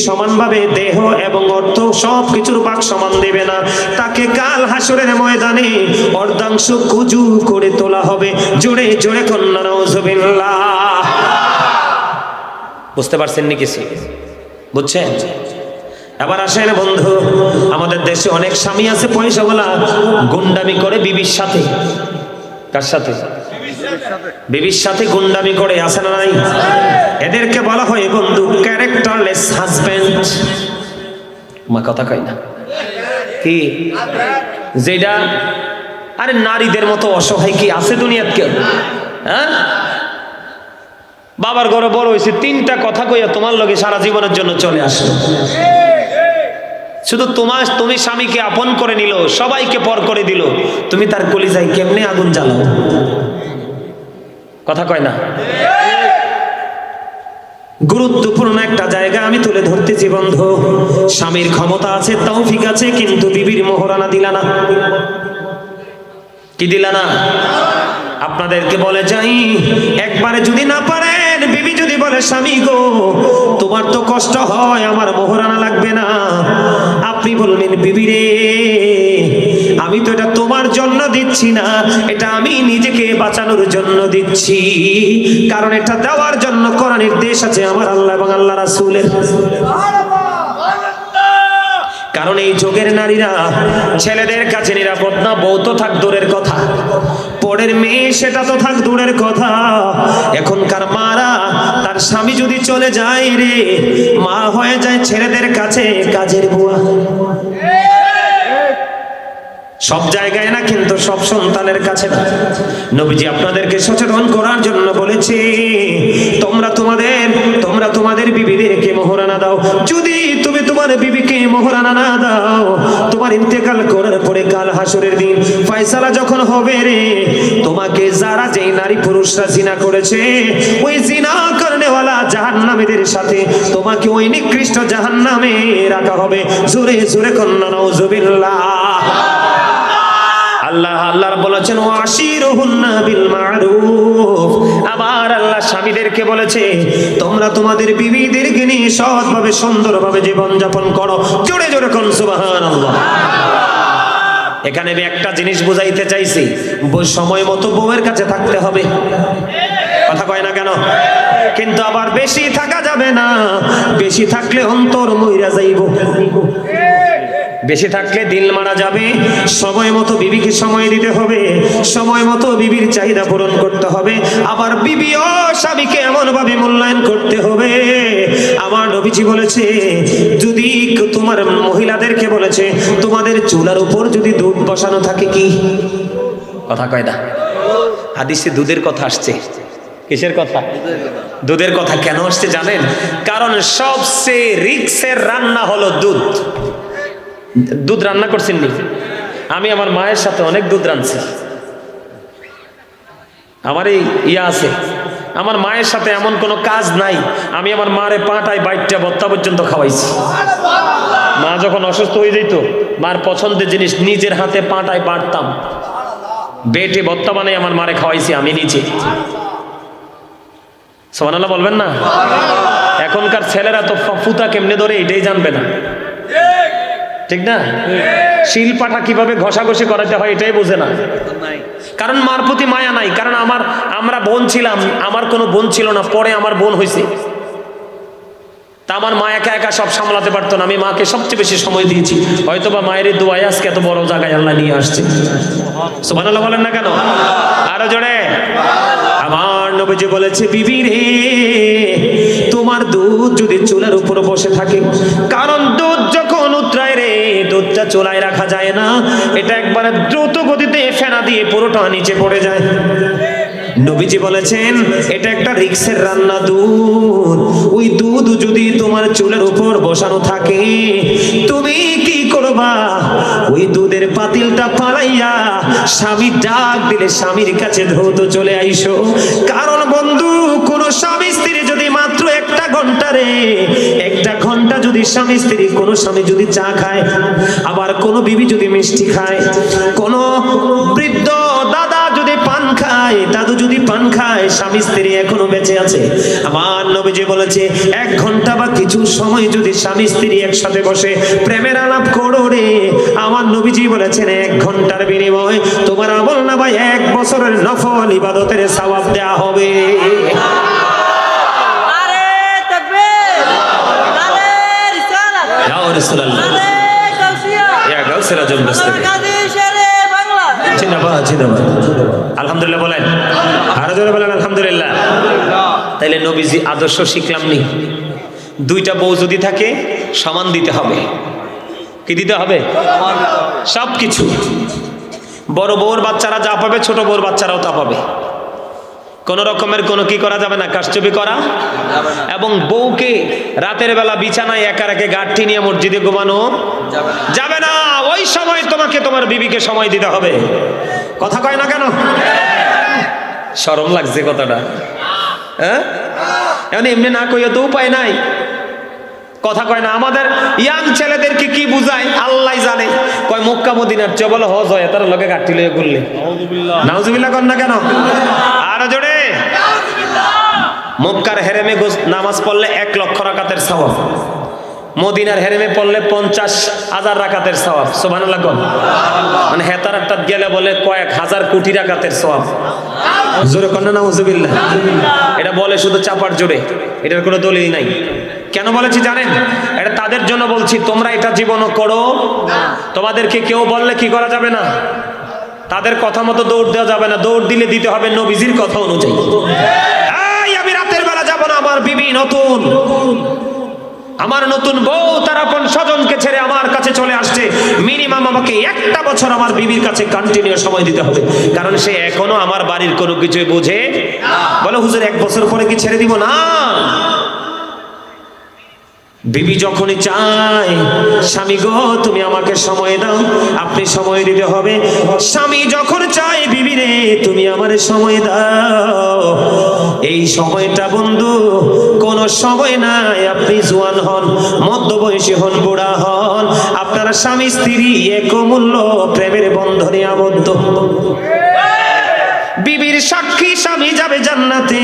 সমানভাবে দেহ এবং অর্থ সবকিছুর ভাগ সমান দেবে না। তাকে কাল হাসরের ময়দানে অর্ধাংশ কুজু করে তোলা হবে। জোরে জোরে কন্যা নাউজুবিল্লাহ। বুঝতে পারছেন নি কিছু? বুঝছেন? এবার আসেন বন্ধু, আমাদের দেশে অনেক স্বামী আছে পয়সাওয়ালা, গুন্ডামি করে বিবির সাথে। কার সাথে? বিবির সাথে গুন্ডামি করে, আছে না নাই? এদেরকে বলা হয় বন্ধু ক্যারেক্টারলেস হাজবেন্ড। মা কথা কয় না কি? যেটা আরে নারীদের মতো অসহায় কি আছে দুনিয়াত কেউ? হ্যাঁ, বাবার ঘরে বড় হয়েছে, তিনটা কথা কইয়া তোমার লগে সারা জীবনের জন্য চলে আসলো। শুধু তুমি স্বামীকে আপন করে নিল, সবাইকে পর করে দিল, তুমি তার কলিজায় কেমনে আগুন জ্বালাও? কথা কয় না? গুরুত্বপূর্ণ একটা জায়গা আমি তুলে ধরতেছি বন্ধু। স্বামীর ক্ষমতা আছে, তৌফিক আছে, কিন্তু বিবির মোহরানা দিলা না। কি দিলা না? আপনাদেরকে বলে যাই, একবারে যদি না পারেন, বিবি যদি বলে স্বামী গো তোমার তো কষ্ট হয়, আমার মোহরানা লাগবে না, আপনি বলবেন বিবি রে আমি তো এটা তোমার জন্য দিচ্ছি না, এটা আমি নিজেকে বাঁচানোর জন্য দিচ্ছি, কারণ এটা দেওয়ার জন্য কোরআন নির্দেশ আছে আমার আল্লাহ এবং আল্লাহ রাসূলের। কারণ এই যুগের নারীরা ছেলেদের কাছে নিরাপদ না। বউ তো থাক দূরের কথা, পরের মেয়ে সেটা তো থাক দূরের কথা, এখনকার মারা তার স্বামী যদি চলে যায় রে, মা হয়ে যায় ছেলেদের কাছে কাজের বুয়া। সব জায়গায় না, কিন্তু সব সন্তানের কাছে না। নবীজি আপনাদেরকে সচেতন করার জন্য বলেছে, তোমরা তোমাদের বিবিদেরকে মোহরানা দাও। যদি তুমি তোমার বিবিকে মোহরানা না দাও, তোমার ইন্তেকাল করার পরে কাল হাসরের দিন ফয়সালা যখন হবে রে, তোমাকে যারা যেই নারী পুরুষরা জিনা করেছে, ওই জিনা করনেওয়ালা জাহান্নামীদের সাথে তোমাকে ওই নিকৃষ্ট জাহান্নামে রাখা হবে। জোরে জোরে কন্না নাউজুবিল্লাহ। আল্লাহ বলেছেন ওয়াশিরুহুন্না বিল মারুফ। আবার আল্লাহ স্বামীদেরকে বলেছে তোমরা তোমাদের বিবিদেরকে নিয়ে সৎভাবে সুন্দরভাবে জীবন যাপন করো। জোরে জোরে কোন সুবহানাল্লাহ। এখানে আমি একটা জিনিস বুঝাইতে চাইছি, সময় মতো বউয়ের কাছে থাকতে হবে। কথা কয় না কেন? কিন্তু আবার বেশি থাকা যাবে না, বেশি থাকলে অন্তর মইরা যাইব, বেশি থাকলে দিল মারা যাবে। সময় মতো বিবিকে সময় দিতে হবে, সময় মতো বিবির চাহিদা পূরণ করতে হবে। আবার বিবি ও স্বামীকে এমন ভাবে মূল্যায়ন করতে হবে। আমার নবীজি বলেছে, যদি তোমার মহিলাদেরকে বলেছে তোমাদের চুলার উপর যদি দুধ বসানো থাকে, কি কথা কয় না? হাদিসে দুধের কথা আসছে। কিসের কথা? দুধের কথা। কেন আসছে জানেন? কারণ সবচেয়ে রিক্সের রান্না হলো দুধ। দুধ রান্না করছেন নি? আমি আমার মায়ের সাথে অনেক দুধ রাঁধছি। আমার এই আছে, আমার মায়ের সাথে এমন কোনো কাজ নাই, আমি আমার মারে পাটায় বাইটটা ভত্তা পর্যন্ত খাওয়াইছি। মা যখন অসুস্থ হয়ে যেত, মার পছন্দের জিনিস নিজের হাতে পাটায় বাটতাম, বেটে ভত্তা বানাই আমার মারে খাওয়াইছি আমি নিজে। সুবহানাল্লাহ বলবেন না? এখনকার ছেলেরা তো ফুতা কেমনে ধরে এটাই জানবে না, ঠিক না? শিল পাঠা কিভাবে ঘষাঘষি করাতে হয় এটাই বোঝে না, কারণ মার প্রতি মায়া নাই। কারণ আমরা বোন ছিলাম, আমার কোনো বোন ছিল না, পরে আমার বোন হয়েছে। তা আমার মা একা একা সব সামলাতে পারতো না, আমি মাকে সবচেয়ে বেশি সময় দিয়েছি। হয়তো বা মায়ের দোয়ায় আজকে এত বড় জায়গায় আল্লাহ নিয়ে আসছে। সুবহানাল্লাহ বলেন না কেন? আরো জোরে। আমার নবীজি বলেছে, বিবি রে তোমার দুধ যদি চুলার উপর বসে থাকে, কারণ দুধ যখন উতরায় রে, দুধটা চুলায় রাখা যায় না, এটা একবারে দ্রুত গতিতে ফেনা দিয়ে পুরোটা নিচে পড়ে যায়। নবীজি বলেছেন এটা একটা রিক্সের রান্না দুধ। ওই দুধ যদি তোমার চুলের উপর বসানো থাকে, তুমি কি করবা? ওই দুধের পাতিলটা পালাইয়া স্বামী ডাক দিলে স্বামীর কাছে দ্রুত চলে আইসো। কারণ বন্ধু, কোন স্বামী স্ত্রী যদি মাত্র একটা ঘন্টা রে, একটা ঘন্টা যদি স্বামী স্ত্রী, কোন স্বামী যদি চা খায়, আবার কোন বিবি যদি মিষ্টি খায়, কোন বৃদ্ধ দাদা যদি পান খায়, খায়, দাদু যদি পান খায়, স্বামী স্ত্রী এখনো বেঁচে আছে। আমার নবীজি বলেছে 1 ঘন্টা বা কিছু সময় যদি স্বামী স্ত্রী একসাথে বসে প্রেমের আলাপ করো রে, আমার নবীজি বলেছেন 1 ঘন্টার বিনিময়ে তোমার আমল নামায় 1 বছরের নফল ইবাদতের সওয়াব দেয়া হবে। নারে তাকবীর, নারে রিসালাত, ইয়া রাসূলুল্লাহ, নারে গাউসিয়া, ইয়া গাউসিয়া জমদস্তে গাজী শেরে বাংলা। জিন্দাবাদ জিন্দাবাদ। আলহামদুলিল্লাহ বলেন, আরো জোরে বলেন আলহামদুলিল্লাহ। তাইলে নবীজি আদর্শ শিখলাম নি? 2টা বউ যদি থাকে সমান দিতে হবে। কি দিতে হবে? সব কিছু। বড় বউর বাচ্চারা যা পাবে ছোট বউর বাচ্চারাও তা পাবে। কোন রকমের কোনো কি করা যাবে না, কারচুপি করা। এবং বউকে রাতের বেলা বিছানায় একা রেখে গাঁঠি নিয়ে মসজিদে ঘুমানো যাবে না। ওই সময় তোমাকে তোমার বিবিকে সময় দিতে হবে। কথা কয় না কেন? শরম লাগছে কথাটা, হ্যাঁ? এখন এমনি না কইয়া তো উপায় নাই। কথা কয় না। আমাদের ইয়াং ছেলেদেরকে কি বুঝায় আল্লাহ জানে। কয় মক্কা মদিনার চেয়ে বলে হজ হয়, তার লগে গাঁঠি লয়ে ঘুরলে। নাউজুবিল্লাহ কর না কেন? আরো জোরে। মক্কার হেরেমে নামাজ পড়লে 1 লক্ষ রাকাতের সওয়াব, মদিনার হেরেমে পড়লে 50,000 রাকাতের সওয়াব। সুবহানাল্লাহ কোন। মানে হেতার একটা গেলে বলে কয়েক হাজার কোটি রাকাতের সওয়াব। জোরে কর না নাউজুবিল্লাহ। এটা বলে শুধু চাপার জোরে, এটার কোনো দলিল নাই। কেন বলেছি জানেন? এটা তাদের জন্য বলছি, তোমরা এটা জীবনও করো। তোমাদেরকে কেউ বললে কি করা যাবে না, তাদের কথা মতো দৌড় দেওয়া যাবে না। দৌড় দিলে দিতে হবে নবীজির কথা অনুযায়ী। আমি রাতের বেলা যাব না, আমার বিবি নতুন, আমার নতুন বউ তার আপন স্বজনকে ছেড়ে আমার কাছে চলে আসছে। মিনিমাম আমাকে 1টা বছর আমার বিবির কাছে কন্টিনিউ সময় দিতে হবে, কারণ সে এখনো আমার বাড়ির কোনো কিছুই বোঝে। বলে হুজুর 1 বছর পরে কি ছেড়ে দিব? না, বিবি যখনই চায় স্বামী গো তুমি আমাকে সময় দাও, আপনি সময় দিতে হবে। স্বামী যখন চায় বিবি রে তুমি আমারে সময় দাও, এই সময়টা বন্ধু কোন সময় নাই। আপনি জোয়ান হন, মধ্যবয়সী হন, বুড়া হন, আপনারা স্বামী স্ত্রী এক মূল্য প্রেমের বন্ধনে আবদ্ধ। বিবির সাক্ষী স্বামী যাবে জান্নাতে,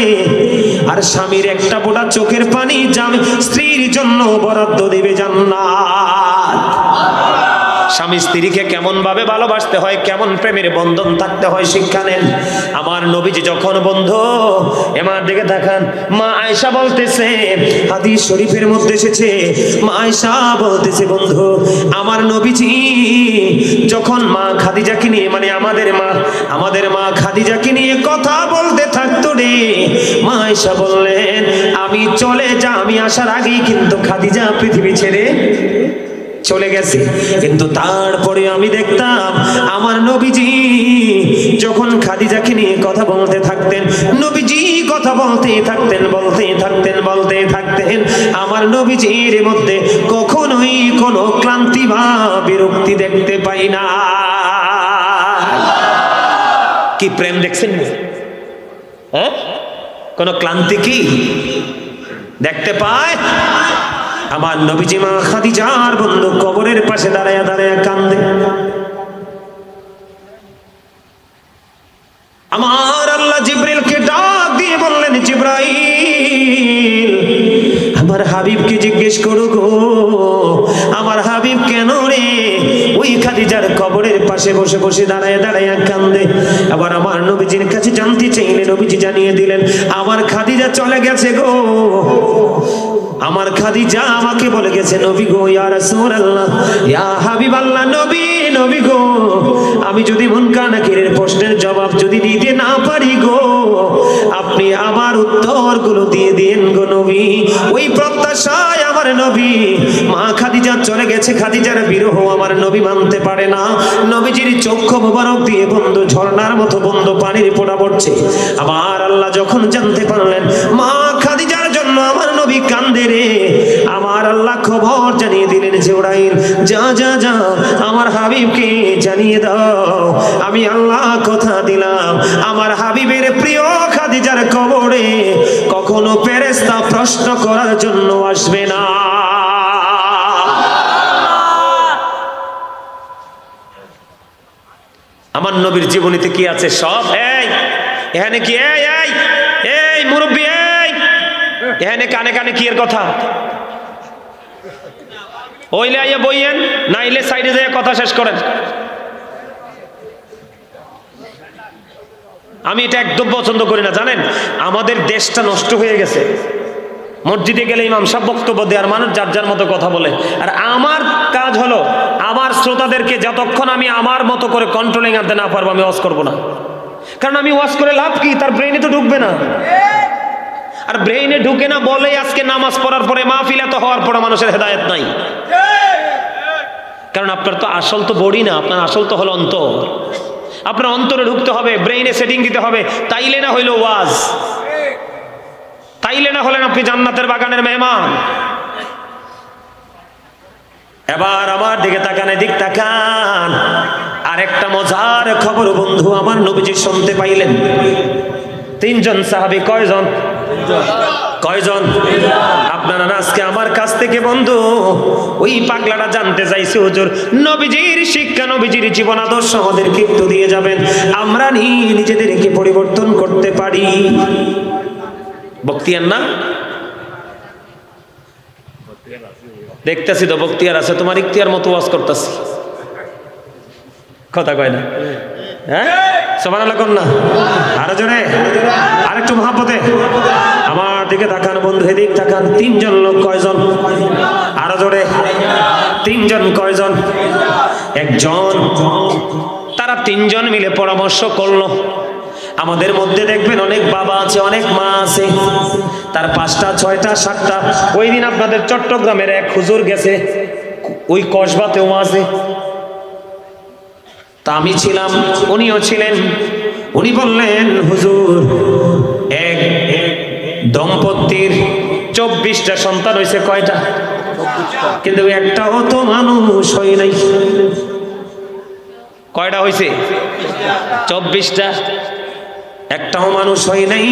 আর স্বামীর একটা ফোঁটা চোখের পানি যাবে স্ত্রীর জন্য বরাদ্দ দিবে জান্নাত। স্বামী স্ত্রীকে কেমন ভাবে ভালোবাসতে হয়, কেমন প্রেমের বন্ধন থাকতে হয় শিক্ষা নেন। আমার নবীজি যখন বন্ধু এমার দিকে দেখান, মা আয়েশা বলতেছে, হাদিস শরীফের মধ্যে এসেছে, মা আয়েশা বলতেছে বন্ধু আমার নবীজি যখন মা খাদিজাকে নিয়ে, মানে আমাদের মা খাদিজাকে নিয়ে কথা বলতে থাকতো রে, মা আয়েশা বললেন আমি চলে যা, আমি আসার আগেই কিন্তু খাদিজা পৃথিবী ছেড়ে চলে গেছে। কিন্তু তারপরে আমি দেখতাম আমার নবীজি যখন খাদিজাকে নিয়ে কথা বলতে থাকতেন, নবীজি কথা বলতে থাকতেন, আমার নবীজির মধ্যে কখনোই কোনো ক্লান্তি বা বিরক্তি দেখতে পাই না। কি প্রেম দেখছেন? হ্যাঁ, কোন ক্লান্তি কি দেখতে পায়? আমার নবীজি মা খাদিজার বন্ধু কবরের পাশে দাঁড়ায়া কান্দে। আমার আল্লাহ জিবরিলকে ডাক দিয়ে বললেন, জিবরাইল আমার হাবিবকে জিজ্ঞেস করো গো, আমার হাবিব কেন রে ওই খাদিজার কবরের পাশে বসে বসে দাঁড়ায়া কান্দে। আবার আমার নবীজির কাছে জানতে চাইলে নবীজি জানিয়ে দিলেন, আমার খাদিজা চলে গেছে গো, আমার খাদিজা আমাকে বলে গেছে নবী গো, ইয়া রাসূলুল্লাহ, ইয়া হাবিবাল্লাহ, নবী গো, আমি যদি মুনকার নাকিরের প্রশ্নের জবাব যদি দিতে না পারি গো, আপনি আমার উত্তরগুলো দিয়ে দিন গো নবী। ওই প্রত্যাশায় আমার নবী, মা খাদিজা চলে গেছে, খাদিজার বিরহ আমার নবী মানতে পারে না। নবীজির চক্ষু মোবারক দিয়ে বন্ধু ঝর্ণার মতো বন্ধু পানির ফোঁটা পড়ছে। আমার আল্লাহ যখন জানতে পারলেন মা খাদিজার জন্য আমার নবী কান্দে রে, আমার আল্লাহ খবর জানিয়ে দিলেন, জিবরাইল যা যা যা আমার হাবিবকে জানিয়ে দাও, আমি আল্লাহ কথা দিলাম আমার হাবিবের প্রিয় খাদিজার কবরে কখনো ফেরেশতা প্রশ্ন করার জন্য আসবে না। আমার নবীর জীবনীতে কি আছে সব এই এখানে কি এই এই এই মুরব্বী এই এখানে কানে কানে কি এর কথা? ওইলে আইয়া বইয়েন, নাইলে সাইডে যেয়ে কথা শেষ করেন। আমি এটা একদম পছন্দ করি না, জানেন? আমাদের দেশটা নষ্ট হয়ে গেছে। মসজিদে গেলে ইমাম সাহেব বক্তব্য দেয় আর মানুষ যার যার মতো কথা বলে। আর আমার কাজ হলো আমার শ্রোতাদেরকে যতক্ষণ আমি আমার মতো করে কন্ট্রোলিং আনতে না পারবো আমি ওয়াজ করবো না। কারণ আমি ওয়াজ করে লাভ কি? তার ব্রেইনে তো ঢুকবে না। আর ব্রেইনে ঢুকে না বলেই আজকে নামাজ পড়ার পরে মাহফিল এত হওয়ার পরে মানুষের হেদায়েত নাই। কারণ আপনার তো আসল তো বডি না, আপনার আসল তো হলো অন্তর। আপনার অন্তরে ঢুকতে হবে, ব্রেইনে সেটিং দিতে হবে, তাইলে না হইলো ওয়াজ, তাইলে না হলেন আপনি জান্নাতের বাগানের মেহমান। এবার আমার দিকে তাকান, এদিক তাকান। আরেকটা মজার খবর বন্ধু আমার নবীজি শুনতে পাইলেন। 3 জন সাহাবী। কয়জন? কয়জন? আপনারা আজকে আমার কাছ থেকে বন্ধু ওই পাগলাটা জানতে চাইছে, হুজুর নবীজির শিক্ষা, নবীজির জীবন আদর্শ আমাদেরকে একটু দিয়ে যাবেন, আমরা নিজেদেরকে পরিবর্তন করতে পারি। বক্তিয়ার না? দেখতেছি তো বক্তিয়ার আছে, তোমার ইখতিয়ার মতো ওয়াজ করতেছি। কথা কয় না? হ্যাঁ, সুবহানাল্লাহ কোন না? আরো জোরে, আরেকটু মহাব্বতে আমার দিকে তাকান বন্ধু, এদিক তাকান। 3 জন লোক। কয়জন? আরো জোরে। 3 জন। কয়জন? একজন। তারা 3 জন মিলে পরামর্শ করলো। আমাদের মধ্যে দেখবেন অনেক বাবা আছে, অনেক মা আছে, তার 5টা 6টা 7টা। ওই দিন আপনাদের চট্টগ্রামের এক হুজুর গেছে ওই কসবাতেও আছে, তা আমি ছিলাম, উনিও ছিলেন। উনি বললেন, হুজুর এক দম্পতির 24টা সন্তান হয়েছে। কয়টা? কিন্তু একটাও তো মানুষ হয় নাই। কয়টা হয়েছে? 24টা। একটাও মানুষ হয় নাই।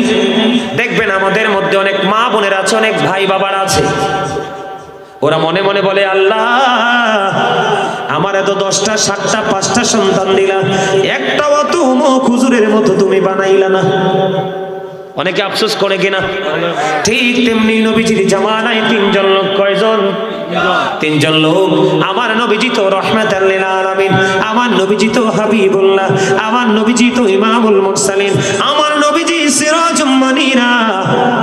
দেখবেন আমাদের মধ্যে অনেক মা বোনের আছে, অনেক ভাই বাবার আছে, ওরা মনে মনে বলে, আল্লাহ আমার এত 10টা 7টা 5টা সন্তান দিলা, একটাও তো অমুক হুজুরের মতো তুমি বানাইলা না। অনেকে আফসোস করে কিনা? ঠিক তেমনি নবীজির জামানায় 3 জন লোক। কয়জন? 3 জন লোক। আমার নবীজি তো রাহমাতাল লিল আলামিন, আমার নবীজি তো হাবিবুল্লাহ, আমার নবীজি তো ইমামুল মুরসালিন, আমার নবীজি সিরাজুম মুনীরা।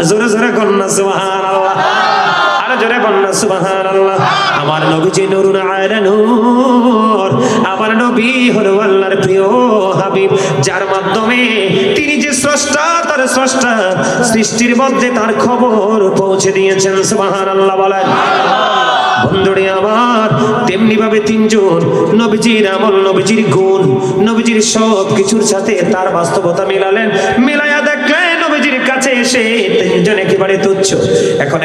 জোরে জোরে কন্না সুবহানাল্লাহ, আরো জোরে কন্না সুবহানাল্লাহ। আমার নবীজি নূরুন আলা নূর, আমার নবী হলো আল্লাহর প্রিয় হাবিব, যার মাধ্যমে তিনি যে স্রষ্টা, তার স্রষ্টা সৃষ্টির মধ্যে তার খবর পৌঁছে দিয়েছেন। সুবহানাল্লাহ বলেন। বন্ধুরে আমার, তেমনি ভাবে 3 জন নবীজির আমল, নবীজির গুণ, নবীজির সব কিছুর সাথে তার বাস্তবতা মিলালেন। মিলায়া দেখলেন নবীজির কাছে এসে 3 জন একেবারে তুচ্ছ। এখন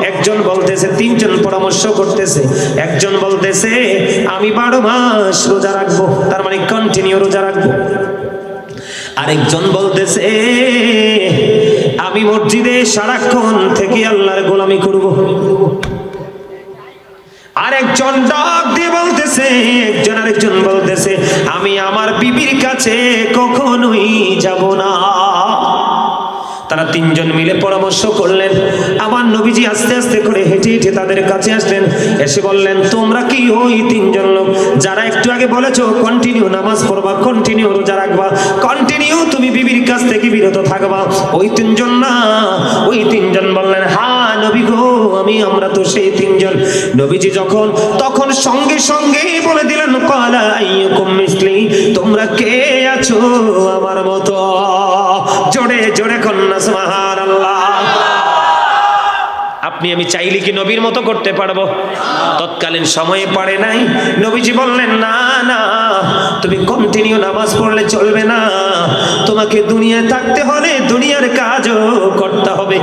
একজন বলতেছে, 3 জন পরামর্শ করতেছে। একজন বলতেছে আমি 12 মাস রোজা রাখবো, তার মানে কন্টিনিউ রোজা রাখবো। আরেকজন বলতেছে আমি মসজিদে সারাক্ষণ থেকে আল্লাহর গোলামি করব। আরেকজন ডাক দিয়ে বলতেছে, আরেকজন বলতেছে আমি আমার বিবির কাছে কখনোই যাব না। তারা 3 জন মিলে পরামর্শ করলেন। আমার নবীজি আস্তে আস্তে করে হেঁটে হেঁটে তাদের কাছে আসলেন, এসে বললেন, তোমরা কি ওই 3 জন লোক যারা একটু আগে বলেছো কন্টিনিউ নামাজ পড়বা, কন্টিনিউ রোজা রাখবা, কন্টিনিউ তুমি বিবির কাছ থেকে বিরত থাকবা, ওই 3 জন না? ওই 3 জন বললেন, হ্যাঁ নবী গো, আমরা তো সেই 3 জন। নবীজি তখন সঙ্গে সঙ্গে বলে দিলেন, ক্বালা আইয়ুকুম মিসলি, তোমরা কে আছো আমার মতো? জোরে জোরে কন্না সুবহানাল্লাহ। আপনি আমি চাইলে কি নবীর মতো করতে পারবো? তৎকালীন সময়ে পারে নাই। নবীজি বললেন, না না, তুমি কন্টিনিউ নামাজ পড়লে চলবে না, তোমাকে দুনিয়ায় থাকতে হলে দুনিয়ার কাজও করতে হবে।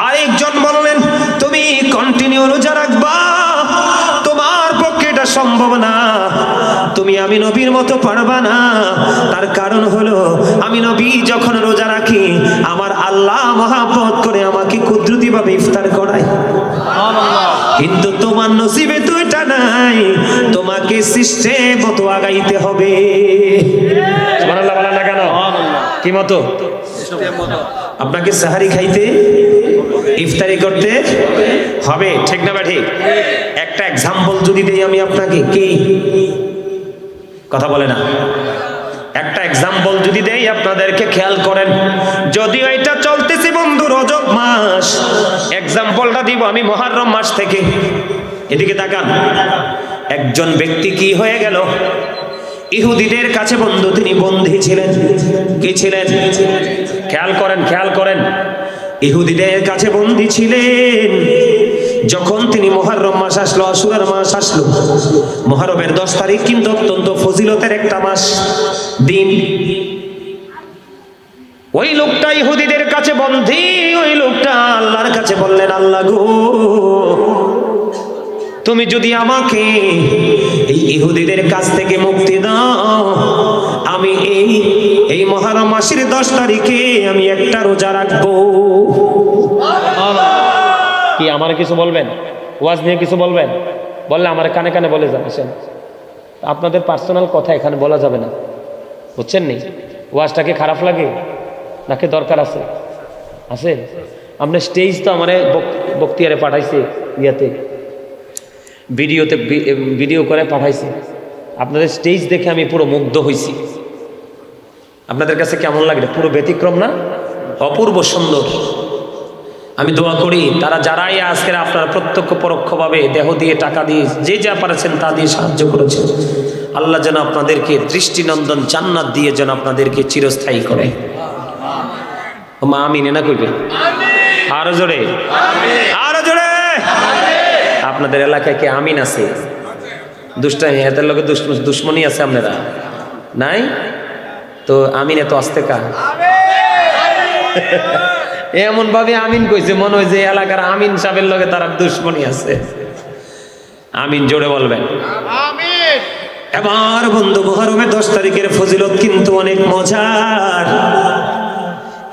আরেকজন বললেন, তুমি কন্টিনিউ রোজা রাখবা, তোমার পক্ষে এটা সম্ভব না, তুমি আমি নবীর মতো পারবা না। তার কারণ হলো আমি নবী যখন রোজা রাখি, আমার আল্লাহ মহব্বত করে আমাকে কুদরতি ভাবে ইফতার করায়। কিন্তু তোমার নসিবে তো এটা নাই, তোমাকে সিস্টেম মতো আগাইতে হবে। কি মতো? আপনাকে সাহারি খাইতে ইফতারি করতে হবে, ঠিক না ঠিক? একটা এক্সাম্পল যদি দেই আমি আপনাকে, কি কথা বলে না? একটা এক্সাম্পল যদি দেই আপনাদেরকে, খেয়াল করেন। যদিও এটা চলতেছে বন্ধু রজব মাস, এক্সাম্পলটা দিব আমি মুহররম মাস থেকে। এদিকে তাকান। একজন ব্যক্তি কি হয়ে গেল? ইহুদিদের কাছে বন্ধু তিনি বন্দী ছিলেন। কি ছিলেন? খেয়াল করেন, খেয়াল করেন। ইহুদিদের কাছে বন্দী ছিলেন। যখন তিনি মুহররম মাস আসলো, আশুরার মাস আসলো, মুহররমের 10 তারিখ কিন্তু অত্যন্ত ফজিলতের একটা মাস, দিন। ওই লোকটা ইহুদিদের কাছে বন্দী, ওই লোকটা আল্লাহর কাছে বললেন, আল্লাহ গো, তুমি যদি আমাকে এই ইহুদিদের কাছ থেকে মুক্তি দাও, আমি এই মুহররম মাসের 10 তারিখে আমি একটা রোজা রাখবো। কি আমার কিছু বলবেন? ওয়াজ নিয়ে কিছু বলবেন? বললে আমার কানে কানে বলে যান। আসেন, আপনাদের পার্সোনাল কথা এখানে বলা যাবে না, বুঝছেন নি? ওয়াজটাকে খারাপ লাগে নাকি দরকার আছে? আছে? আপনার স্টেজ তো আমার বক্তিয়ারে পাঠাইছে, ইয়াতে ভিডিওতে ভিডিও করে পাঠাইছে। আপনাদের স্টেজ দেখে আমি পুরো মুগ্ধ হয়েছি। আপনাদের কাছে কেমন লাগে? পুরো ব্যতিক্রম না? অপূর্ব সুন্দর। আমি দোয়া করি তারা যারাই আজকের আপনারা প্রত্যক্ষ পরোক্ষভাবে দেহ দিয়ে, টাকা দিয়ে, যে যা পারেছেন তা দিয়ে সাহায্য করেছেন, আল্লাহ যেন আপনাদেরকে দৃষ্টিনন্দন জান্নাত দিয়ে যেন আপনাদেরকে চিরস্থায়ী করে। মা আমিন না কইবে? আরো জোরে, আরো জোরে। আপনাদের এলাকায় কি আমিন আছে? দুষ্টামি হাতের লোকের দুশ্মনী আছে আপনারা নাই তো? আমিন এত আসতে কা এমন ভাবে আমিন কইছে মনে হয় যে এলাকার আমিন সাহেবের লগে তার দুশ্মনী আছে। আমিন জোরে বলবেন। আমিন। এবার বন্ধু মুহররমের 10 তারিখের ফজিলত কিন্তু অনেক মজার।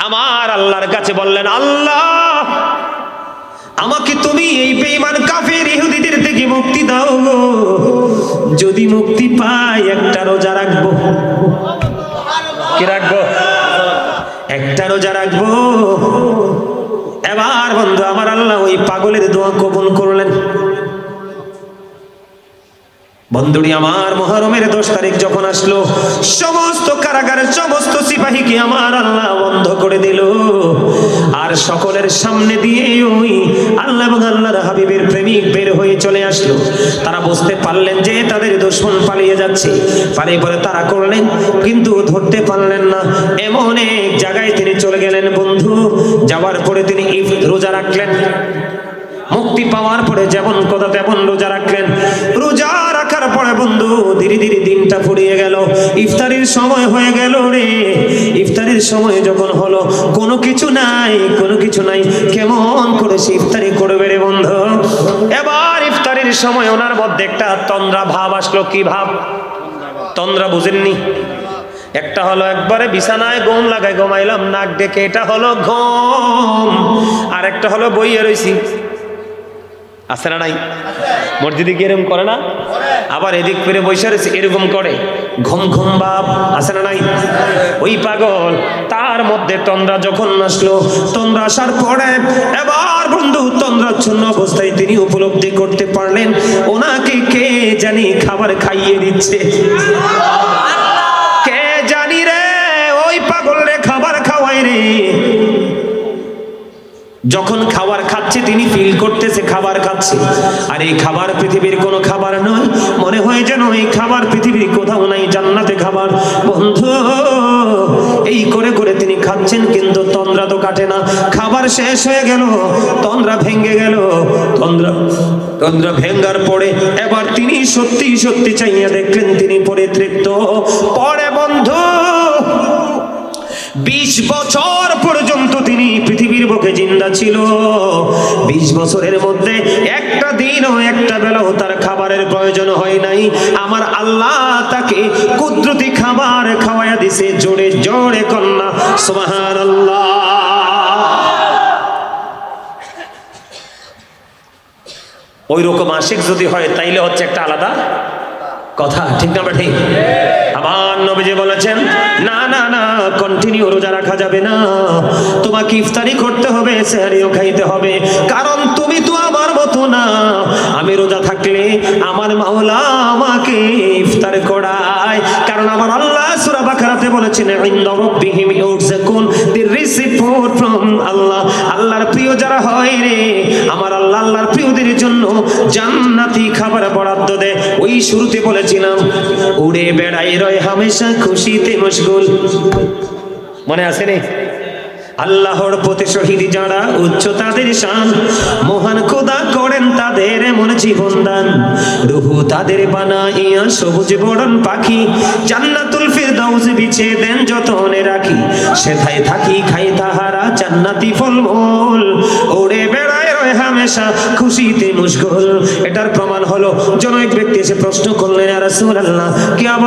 আমার আল্লাহর কাছে বললেন, আল্লাহ আমাকে তুমি এই বেঈমান কাফের ইহুদিদের থেকে মুক্তি দাও গো। যদি মুক্তি পাই একটা রোজা রাখবো। কি রাখবো? একটা রোজা রাখবো। এবার বন্ধু আমার আল্লাহ ওই পাগলের দোয়া কবুল করলেন। বন্ধুরি আমার মুহররমের 10 তারিখ যখন আসলো, সমস্ত কারাগারের সমস্ত সিপাহীকে আমার আল্লাহ বন্ধ করে দিল। আর সকলের সামনে দিয়ে ওই আল্লাহ এবং আল্লাহর হাবিবের প্রেমিক বের হয়ে চলে আসলো। তারা বুঝতে পারলেন যে তাদের দুশমন পালিয়ে যাচ্ছে। পালিয়ে পরে তারা করলেন, কিন্তু ধরতে পারলেন না। এমন এক জায়গায় তিনি চলে গেলেন বন্ধু। যাওয়ার পরে তিনি রোজা রাখলেন। মুক্তি পাওয়ার পরে যেমন কথা তেমন রোজা রাখলেন। রোজা রাখার পরে বন্ধু ধীরে ধীরে দিনটা ফুরিয়ে গেল। ইফতারির সময় হয়ে গেল রে। ইফতারির সময় যখন হলো, কোনো কিছু নাই, কোনো কিছু নাই। কেমন করে সে ইফতারি করবে রে বন্ধু? এবার ইফতারির সময় ওনার মধ্যে একটা তন্দ্রা ভাব আসলো। কি ভাব? তন্দ্রা বুঝেননি? একটা হলো একবারে বিছানায় ঘুম লাগাই ঘুমাইলাম নাক ডেকে, এটা হলো ঘুম। আর একটা হলো বইয়ে রইছি। আছে না নাই? মসজিদে গিয়ে এরকম করে না? আবার এদিক ফিরে বসে রয়েছে, এরকম করে ঘুম ঘুম ভাব। আছে না নাই? ওই পাগল তার মধ্যে তন্দ্রা যখন আসলো, তন্দ্রা আসার পরে এবার বন্ধু তন্দ্রাচ্ছন্ন অবস্থায় তিনি উপলব্ধি করতে পারলেন ওনাকে কে জানি খাবার খাইয়ে দিচ্ছে। কে জানি রে ওই পাগল রে খাবার খাওয়াই রে। যখন খাবার খাচ্ছে তিনি ফিল করতেছে খাবার খাচ্ছে। আর এই খাবার পৃথিবীর কোনো খাবার নয়, মনে হয় যেন এই খাবার পৃথিবীর কোথাও নাই, জান্নাতে খাবার। বন্ধু এই করে করে তিনি খাচ্ছেন, কিন্তু তন্দ্রা তো কাটে না। খাবার শেষ হয়ে গেল, তন্দ্রা ভেঙে গেল। তন্দ্রা ভেঙ্গার পরে এবার তিনি সত্যি সত্যি চাইয়া দেখলেন তিনি পরিতৃপ্ত। পরে বন্ধু 20 বছর পর্যন্ত তিনি পৃথিবীর বুকে জিন্দা ছিল। 20 বছরের মধ্যে একটা দিনও একটা বেলাও তার খাবারের প্রয়োজন হয় নাই। আমার আল্লাহ তাকে কুদরতি খাবার খাওয়াইয়া দিছে। জোরে জোরে কন্যা সুবহানাল্লাহ। ওই রকম আশিক যদি হয় তাইলে হচ্ছে একটা আলাদা কথা, ঠিক না? ঠিক। আমার নবীজি বলেছেন, না না না, কন্টিনিউ রোজা রাখা যাবে না, তোমাকে ইফতারি করতে হবে, সেহরিও খাইতে হবে, কারণ তুমি তো আমার মতো না। আমি রোজা থাকলে আমার মাওলা আমাকে ইফতার করায়, কারণ আমার আল্লাহ সূরা বাকারাতে বলেছেন ইনদা রাব্বিহিম ইউরযাকুন, দি রিসিভ ফুড ফ্রম আল্লাহ। আল্লাহর প্রিয় যারা হয় রে, আমার আল্লাহ আল্লাহর প্রিয়দের জন্য জান্নাতি খাবার বরাদ্দ দেয়। ওই শুরুতে বলেছিলাম উড়ে বেড়াই রয় হামেশা খুশিতে মশগুল, মনে আছে রে? আল্লাহর প্রতি শহীদ যারা, উচ্চ তাদের শান, মহান খোদা করেন তাদের এমন জীবন দান, রুহু তাদের বানাইয়া সবুজ বরণ পাখি, জান্নাতুল ফিরদাউস বিছে দেন যতনে রাখি, সেথায় থাকি খাই তাহারা জান্নাতি ফলমূল, ওড়ে বেড়ায় রয় হামেশা খুশিতে মশগুল। এটার প্রমাণ হলো জনৈক ব্যক্তি এসে প্রশ্ন করলেন, ইয়া রাসূলুল্লাহ, কি